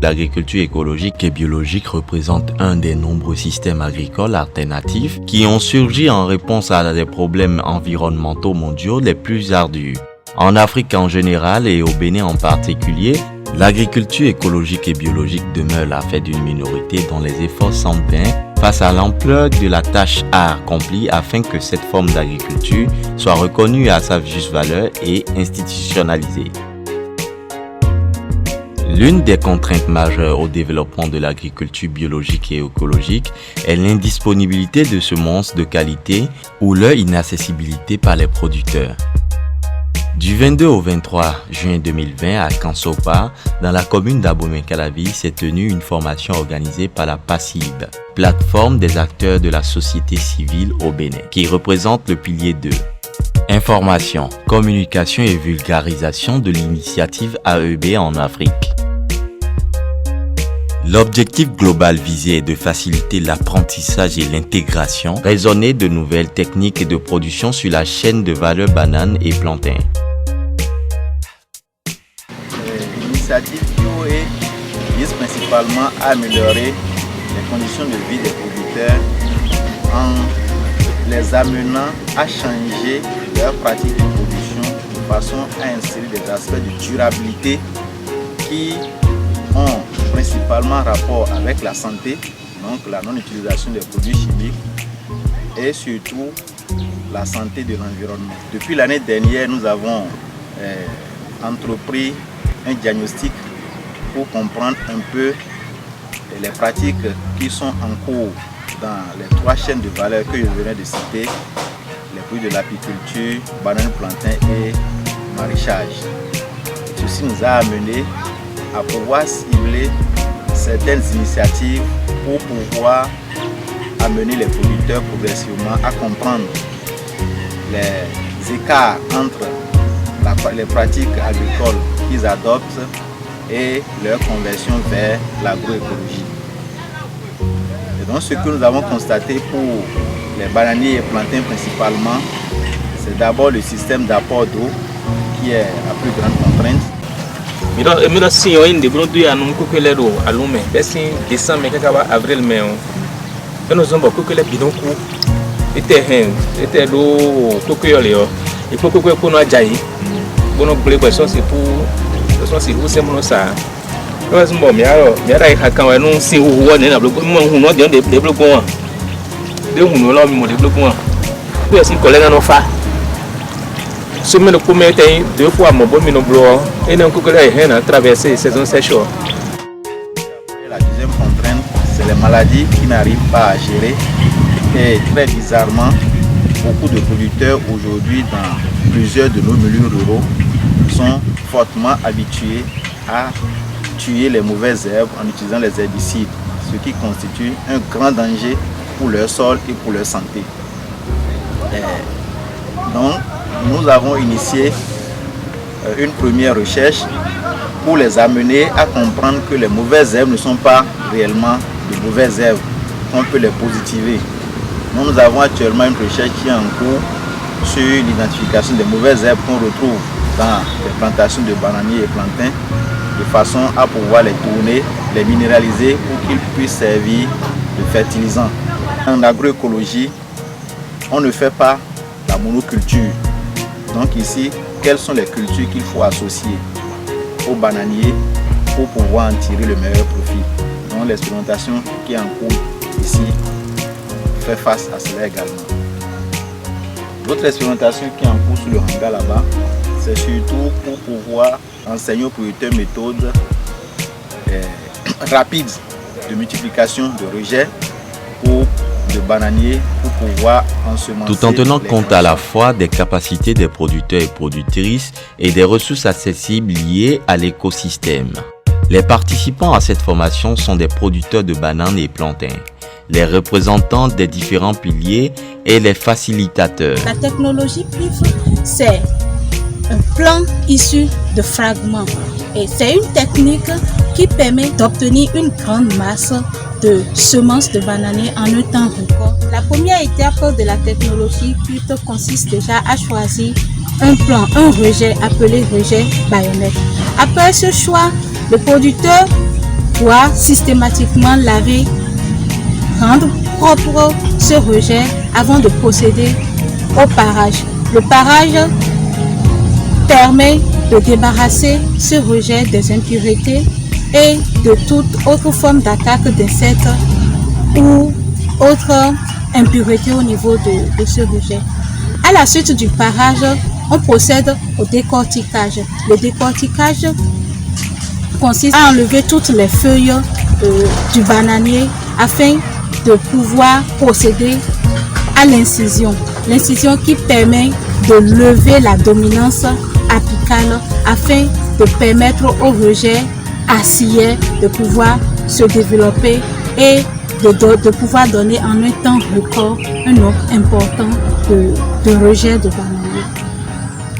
L'agriculture écologique et biologique représente un des nombreux systèmes agricoles alternatifs qui ont surgi en réponse à des problèmes environnementaux mondiaux les plus ardus. En Afrique en général et au Bénin en particulier, l'agriculture écologique et biologique demeure l'affaire d'une minorité dont les efforts semblent vains face à l'ampleur de la tâche à accomplir afin que cette forme d'agriculture soit reconnue à sa juste valeur et institutionnalisée. L'une des contraintes majeures au développement de l'agriculture biologique et écologique est l'indisponibilité de semences de qualité ou leur inaccessibilité par les producteurs. Du 22 au 23 juin 2020 à Kansopa, dans la commune d'Abomey-Calavi, s'est tenue une formation organisée par la PACIB, plateforme des acteurs de la société civile au Bénin, qui représente le pilier 2. Information, communication et vulgarisation de l'initiative AEB en Afrique. L'objectif global visé est de faciliter l'apprentissage et l'intégration raisonnée de nouvelles techniques de production sur la chaîne de valeur banane et plantain. L'initiative BioE vise principalement à améliorer les conditions de vie des producteurs en les amenant à changer leurs pratiques de production de façon à insérer des aspects de durabilité qui ont principalement rapport avec la santé, donc la non-utilisation des produits chimiques et surtout la santé de l'environnement. Depuis l'année dernière, nous avons entrepris un diagnostic pour comprendre un peu les pratiques qui sont en cours dans les 3 chaînes de valeur que je venais de citer, les produits de l'apiculture, banane, plantain et maraîchage. Ceci nous a amené à pouvoir cibler certaines initiatives pour pouvoir amener les producteurs progressivement à comprendre les écarts entre les pratiques agricoles qu'ils adoptent et leur conversion vers l'agroécologie. Et donc ce que nous avons constaté pour les bananiers et plantains principalement, c'est d'abord le système d'apport d'eau qui est la plus grande contrainte. Mira si o inde bro du anu ko kele do alume besi décembre kaka avril mai on no zombo ko kele bidonku était do ko ko yole yo e ko ko no ajayi bono ble question c'est pour question c'est où c'est mon ça ko zombo mi ara I hakan wa no si wo ne na blo mo hu no de blo ko wa de hu no la mi mo de blo ko wa ko yesi collègue no fa semaine comme 2 fois mon bon minoblo et non que rien à traverser saison sèche. La deuxième contrainte, c'est les maladies qui n'arrivent pas à gérer et très bizarrement, beaucoup de producteurs aujourd'hui dans plusieurs de nos milieux ruraux sont fortement habitués à tuer les mauvaises herbes en utilisant les herbicides, ce qui constitue un grand danger pour leur sol et pour leur santé. Donc, nous avons initié une première recherche pour les amener à comprendre que les mauvaises herbes ne sont pas réellement de mauvaises herbes, qu'on peut les positiver. Nous avons actuellement une recherche qui est en cours sur l'identification des mauvaises herbes qu'on retrouve dans les plantations de bananiers et plantains, de façon à pouvoir les tourner, les minéraliser pour qu'ils puissent servir de fertilisants. En agroécologie, on ne fait pas la monoculture. Donc ici, quelles sont les cultures qu'il faut associer aux bananiers pour pouvoir en tirer le meilleur profit. Donc l'expérimentation qui est en cours ici fait face à cela également. L'autre expérimentation qui est en cours sur le hangar là-bas, c'est surtout pour pouvoir enseigner aux producteurs méthodes rapides de multiplication de rejets pour de bananiers pour pouvoir ensemencer. Tout en tenant compte à la fois des capacités des producteurs et productrices et des ressources accessibles liées à l'écosystème. Les participants à cette formation sont des producteurs de bananes et plantains, les représentants des différents piliers et les facilitateurs. La technologie PIF, c'est un plan issu de fragments et c'est une technique qui permet d'obtenir une grande masse de semences de bananiers en un temps record. La première étape de la technologie PIF consiste déjà à choisir un plan, un rejet appelé rejet baïonnette. Après ce choix, le producteur doit systématiquement laver, rendre propre ce rejet avant de procéder au parage. Le parage permet de débarrasser ce rejet des impuretés et de toute autre forme d'attaque d'insectes ou autre impureté au niveau de ce rejet. À la suite du parage, on procède au décortiquage. Le décortiquage consiste à enlever toutes les feuilles du bananier afin de pouvoir procéder à l'incision. L'incision qui permet de lever la dominance apicale afin de permettre au rejet acciaire de pouvoir se développer et de pouvoir donner en un temps record un nombre important de rejets de bananier.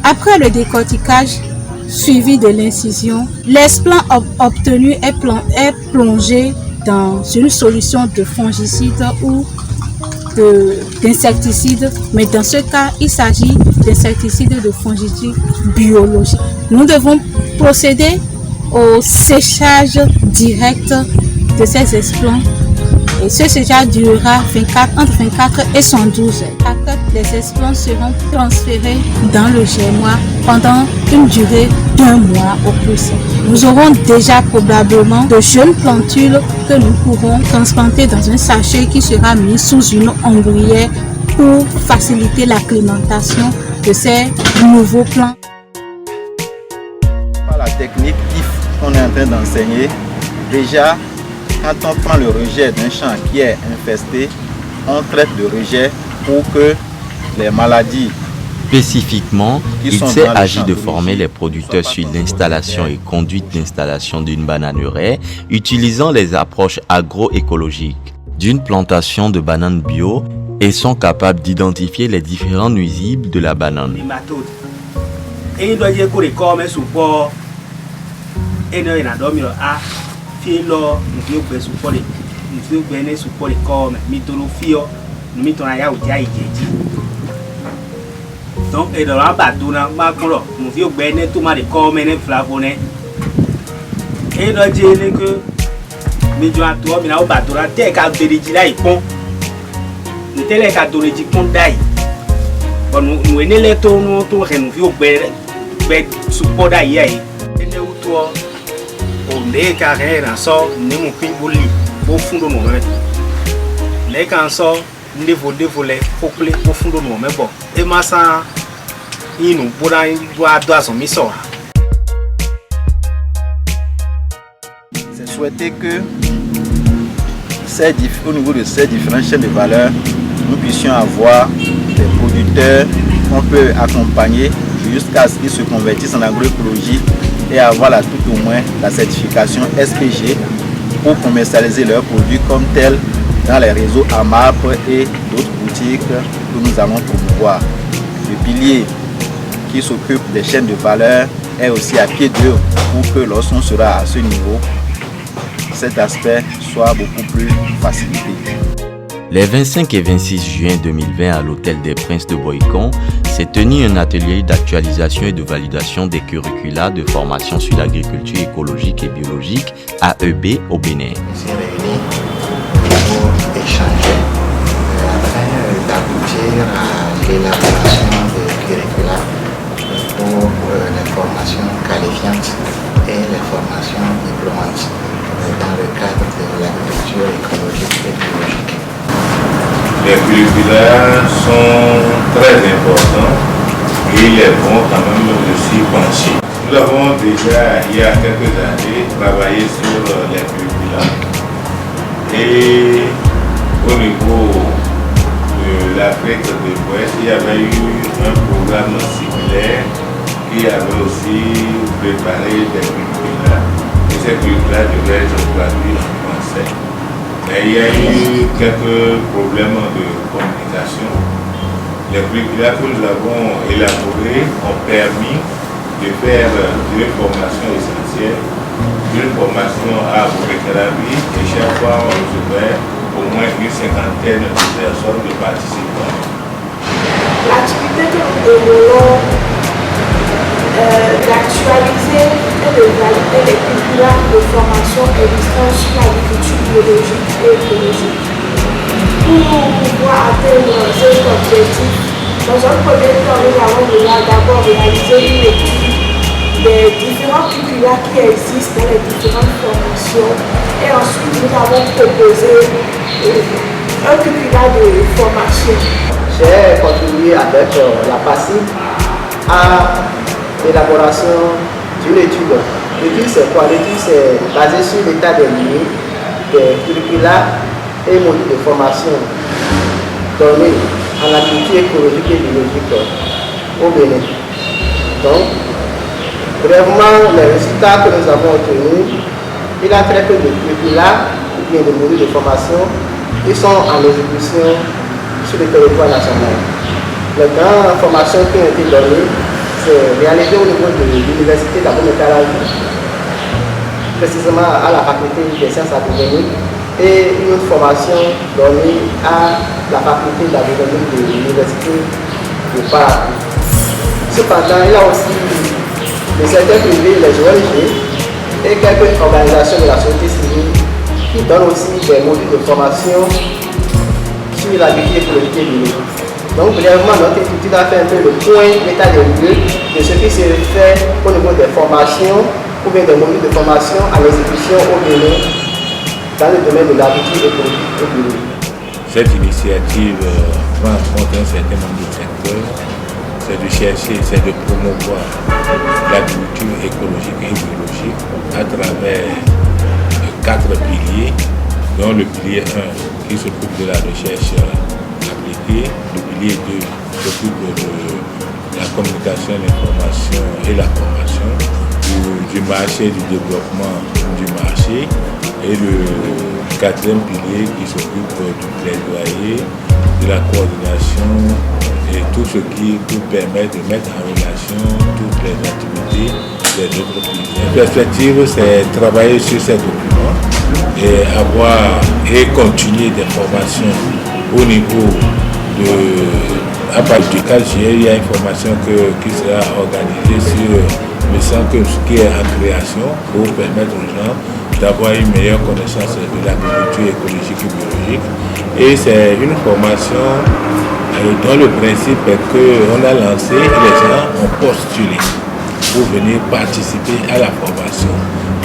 Après le décortiquage suivi de l'incision, l'explant obtenu est plongé dans une solution de fongicide ou d'insecticide, mais dans ce cas, il s'agit d'insecticides de fongicide biologique. Nous devons procéder au séchage direct de ces explants. Et ce séchage durera entre 24 et 112 heures. Les explants seront transférés dans le germoir pendant une durée d'1 mois au plus. Nous aurons déjà probablement de jeunes plantules que nous pourrons transplanter dans un sachet qui sera mis sous une ombrière pour faciliter l'acclimatation de ces nouveaux plants. Par la technique qu'on est en train d'enseigner, déjà, quand on prend le rejet d'un champ qui est infesté, on traite le rejet pour que les maladies... Spécifiquement, il s'est agi de former les producteurs sur l'installation et conduite d'installation d'une bananeraie utilisant les approches agroécologiques d'une plantation de bananes bio et sont capables d'identifier les différents nuisibles de la banane. Filo nufio gbe support nufio gbe ne support comme mitolo fio mitona ya uja ijeji donc et dans la baduna ma kolo nufio gbe ne to ma de comme ne flavone et do je ne que mi jo ato mi na o badura te ka beriji la ipon ni tele ka doreji pon dai onu nu enele to nu to re nufio gbe support dai ai ene uto les carrières sont ne mon pin boli au fond de nous les cancer niveau dévolé couplé au fond de nous mais bon et massa il nous pourra doit son mission. C'est souhaité que au niveau de ces différentes chaînes de valeur, nous puissions avoir des producteurs qu'on peut accompagner jusqu'à ce qu'ils se convertissent en agroécologie et avoir tout au moins la certification SPG pour commercialiser leurs produits comme tels dans les réseaux AMAP et d'autres boutiques que nous allons promouvoir. Le pilier qui s'occupe des chaînes de valeur est aussi à pied d'œuvre pour que lorsqu'on sera à ce niveau, cet aspect soit beaucoup plus facilité. Les 25 et 26 juin 2020 à l'Hôtel des Princes de Boycon s'est tenu un atelier d'actualisation et de validation des curricula de formation sur l'agriculture écologique et biologique AEB au Bénin. On s'est réunis pour échanger afin d'aboutir à l'élaboration de curricula pour les formations qualifiantes et les formations diplômantes dans le cadre de l'agriculture écologique et biologique. Les curricula sont très importants et il est bon quand même de s'y pencher. Nous avons déjà, il y a quelques années, travaillé sur les curricula et au niveau de l'Afrique de l'Ouest, il y avait eu un programme similaire qui avait aussi préparé des curricula et ces curricula devaient être traduits en français. Mais il y a eu quelques problèmes de communication. Les curricula que nous avons élaborés ont permis de faire deux formations essentielles, une formation à agroécologie et chaque fois on recevait au moins une cinquantaine de personnes, de participants. L'activité que nous développons d'actualiser et de valider les cultures curriculaires de formation existant sur l'agriculture biologique et écologique. Pour pouvoir atteindre cet objectif, dans un premier temps, nous allons d'abord réaliser une étude des différents curriculaires qui existent dans les différentes formations et ensuite nous avons proposé un curriculaire de formation. J'ai contribué avec la PACIP à l'élaboration d'une étude. L'étude c'est quoi? L'étude c'est basé sur l'état des lieux des curricula et modules de formation donnés en agriculture écologique et biologique au Bénin. Donc, brièvement, les résultats que nous avons obtenus, il a très peu de curricula ou bien de modules de formation qui sont en exécution sur le territoire national. Les grandes formations qui ont été données, c'est réalisé au niveau de l'université d'Abomey-Calavi, précisément à la faculté des sciences agronomiques, et une autre formation donnée à la faculté d'agronomie de l'université de Paris. Cependant, il y a aussi des secteurs privés, les ONG et quelques organisations de la société civile qui donnent aussi des modules de formation sur l'agriculture écologique et biologique. Donc, brièvement, notre étude a fait un peu le point d'état des lieux de ce qui se fait au niveau des formations ou bien des modules de formation à l'exécution au Bénin dans le domaine de l'agriculture écologique et biologique. Cette initiative prend en compte un certain nombre de secteurs. C'est de chercher, c'est de promouvoir l'agriculture écologique et biologique à travers 4 piliers, dont le pilier 1 qui s'occupe de la recherche appliquée, le pilier 2 s'occupe de la communication, l'information et la formation, du marché, du développement du marché, et le 4e pilier qui s'occupe du plaidoyer, de la coordination et tout ce qui peut permettre de mettre en relation toutes les activités des autres piliers. La perspective, c'est travailler sur ces documents et continuer des formations au niveau à partir du 4 juillet, il y a une formation qui sera organisée sur le centre qui est en création pour permettre aux gens d'avoir une meilleure connaissance de l'agriculture écologique et biologique. Et c'est une formation dont le principe est qu'on a lancé et les gens ont postulé pour venir participer à la formation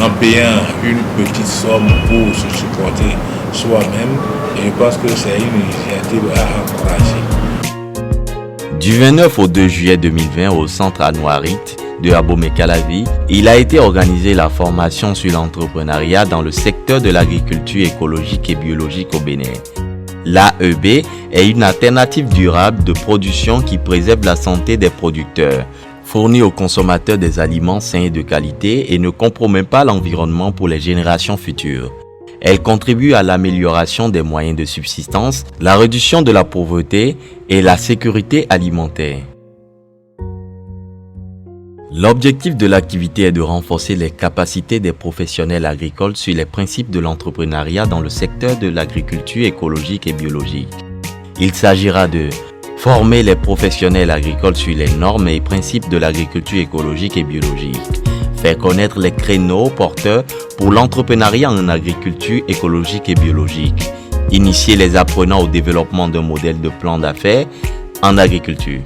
en payant une petite somme pour se supporter soi-même. Et je pense que c'est une initiative à encourager. Du 29 au 2 juillet 2020 au centre Anouarit de Abomey-Calavi, il a été organisé la formation sur l'entrepreneuriat dans le secteur de l'agriculture écologique et biologique au Bénin. L'AEB est une alternative durable de production qui préserve la santé des producteurs, fournit aux consommateurs des aliments sains et de qualité et ne compromet pas l'environnement pour les générations futures. Elle contribue à l'amélioration des moyens de subsistance, la réduction de la pauvreté et la sécurité alimentaire. L'objectif de l'activité est de renforcer les capacités des professionnels agricoles sur les principes de l'entrepreneuriat dans le secteur de l'agriculture écologique et biologique. Il s'agira de former les professionnels agricoles sur les normes et principes de l'agriculture écologique et biologique, faire connaître les créneaux porteurs pour l'entrepreneuriat en agriculture écologique et biologique, initier les apprenants au développement d'un modèle de plan d'affaires en agriculture.